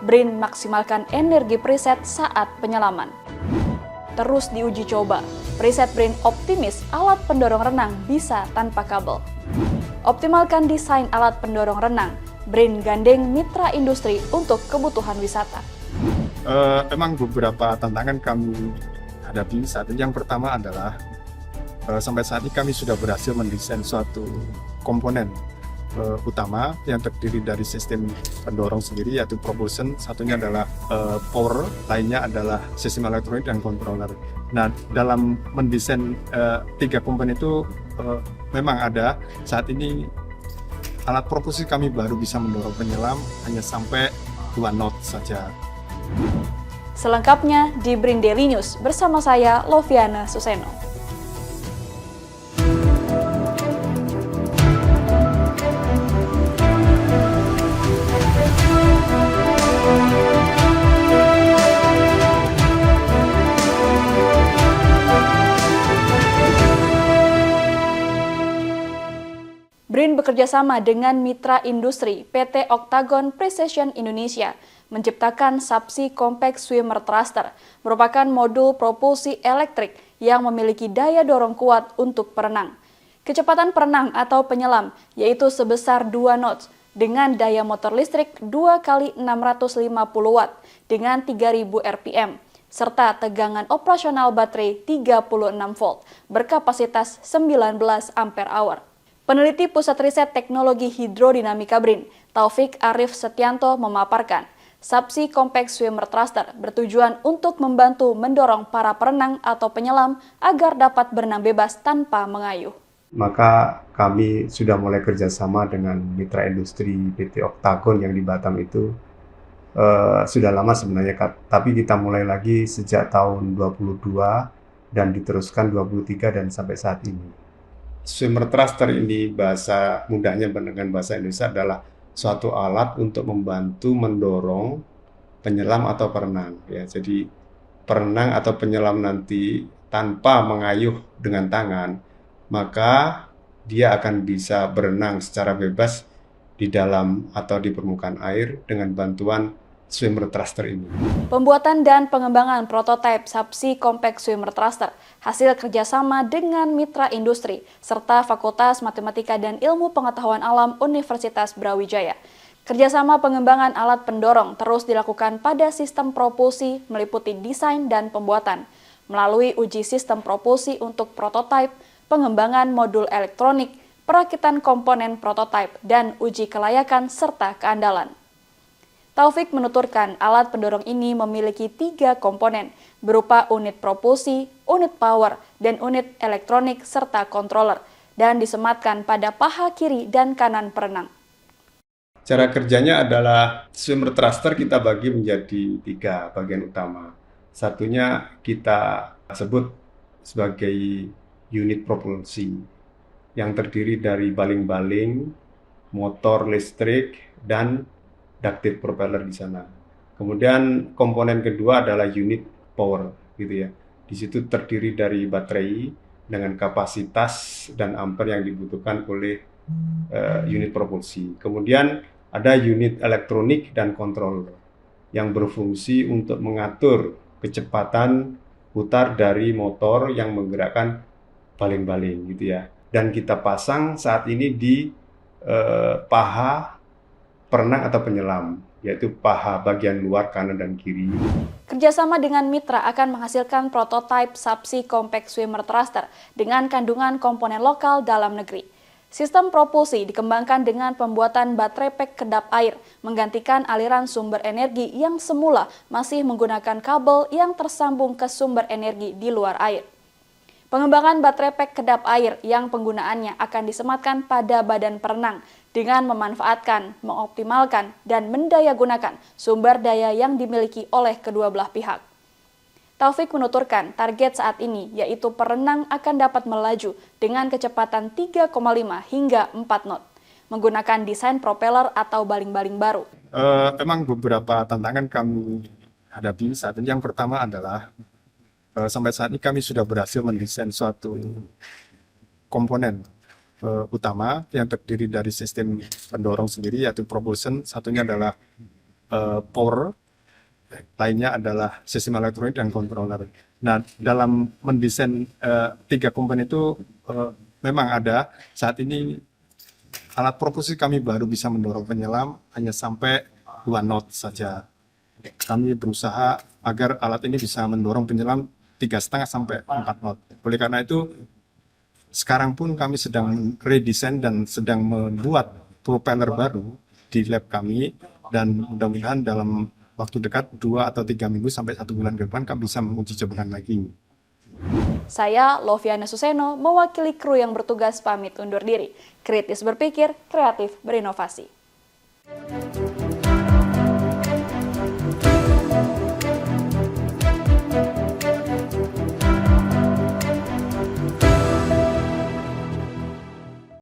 BRIN maksimalkan energi preset saat penyelaman. Terus diuji coba, preset BRIN optimis alat pendorong renang bisa tanpa kabel. Optimalkan desain alat pendorong renang, BRIN gandeng mitra industri untuk kebutuhan wisata. Memang beberapa tantangan kami hadapi saat ini. Yang pertama adalah sampai saat ini kami sudah berhasil mendesain suatu komponen utama yang terdiri dari sistem pendorong sendiri, yaitu propulsion, satunya adalah power, lainnya adalah sistem elektronik dan controller. Nah, dalam mendesain tiga komponen itu memang ada saat ini alat propulsi kami baru bisa mendorong penyelam hanya sampai 2 knot saja. Selengkapnya di BRIN Daily News bersama saya Loviana Suseno. BRIN bekerjasama dengan mitra industri PT Octagon Precision Indonesia menciptakan Subsea Compact Swimmer Thruster, merupakan modul propulsi elektrik yang memiliki daya dorong kuat untuk perenang. Kecepatan perenang atau penyelam yaitu sebesar 2 knots dengan daya motor listrik 2 x 650 watt dengan 3000 rpm serta tegangan operasional baterai 36 volt berkapasitas 19 ampere hour. Peneliti Pusat Riset Teknologi Hidrodinamika BRIN, Taufik Arif Setianto memaparkan, Subsea Compact Swimmer Thruster bertujuan untuk membantu mendorong para perenang atau penyelam agar dapat berenang bebas tanpa mengayuh. Maka kami sudah mulai kerjasama dengan mitra industri PT Octagon yang di Batam itu sudah lama sebenarnya, tapi kita mulai lagi sejak tahun 22 dan diteruskan 23 dan sampai saat ini. Swimmer thruster ini bahasa mudahnya dengan bahasa Indonesia adalah suatu alat untuk membantu mendorong penyelam atau perenang. Ya, jadi perenang atau penyelam nanti tanpa mengayuh dengan tangan, maka dia akan bisa berenang secara bebas di dalam atau di permukaan air dengan bantuan swimmer thruster ini. Pembuatan dan pengembangan prototipe Subsea Compact Swimmer Thruster hasil kerjasama dengan mitra industri serta Fakultas Matematika dan Ilmu Pengetahuan Alam Universitas Brawijaya. Kerjasama pengembangan alat pendorong terus dilakukan pada sistem propulsi meliputi desain dan pembuatan, melalui uji sistem propulsi untuk prototipe, pengembangan modul elektronik, perakitan komponen prototipe, dan uji kelayakan serta keandalan. Taufik menuturkan alat pendorong ini memiliki 3 komponen, berupa unit propulsi, unit power, dan unit elektronik serta controller, dan disematkan pada paha kiri dan kanan perenang. Cara kerjanya adalah swimmer thruster kita bagi menjadi 3 bagian utama. Satunya kita sebut sebagai unit propulsi, yang terdiri dari baling-baling, motor listrik, dan ducted propeller di sana. Kemudian komponen kedua adalah unit power, gitu ya. Di situ terdiri dari baterai dengan kapasitas dan ampere yang dibutuhkan oleh unit propulsi. Kemudian ada unit elektronik dan controller yang berfungsi untuk mengatur kecepatan putar dari motor yang menggerakkan baling-baling, gitu ya. Dan kita pasang saat ini di paha perenang atau penyelam, yaitu paha bagian luar kanan dan kiri. Kerjasama dengan mitra akan menghasilkan prototipe Subsea Compact Swimmer Thruster dengan kandungan komponen lokal dalam negeri. Sistem propulsi dikembangkan dengan pembuatan baterai pack kedap air, menggantikan aliran sumber energi yang semula masih menggunakan kabel yang tersambung ke sumber energi di luar air. Pengembangan baterai pack kedap air yang penggunaannya akan disematkan pada badan perenang dengan memanfaatkan, mengoptimalkan, dan mendayagunakan sumber daya yang dimiliki oleh kedua belah pihak. Taufik menuturkan target saat ini yaitu perenang akan dapat melaju dengan kecepatan 3,5 hingga 4 knot, menggunakan desain propeller atau baling-baling baru. Memang beberapa tantangan kami hadapi saat ini. Yang pertama adalah sampai saat ini kami sudah berhasil mendesain suatu komponen utama yang terdiri dari sistem pendorong sendiri, yaitu propulsion, satunya adalah power, lainnya adalah sistem elektronik dan controller. Nah, dalam mendesain 3 komponen itu memang ada saat ini alat propulsi kami baru bisa mendorong penyelam hanya sampai 2 knot saja. Kami berusaha agar alat ini bisa mendorong penyelam 3,5 sampai 4 knot. Oleh karena itu, sekarang pun kami sedang redesign dan sedang membuat propeller baru di lab kami, dan mudah-mudahan dalam waktu dekat 2 atau 3 minggu sampai 1 bulan ke depan kami bisa menguji cobakan lagi. Saya, Loviana Suseno, mewakili kru yang bertugas pamit undur diri. Kritis berpikir, kreatif berinovasi.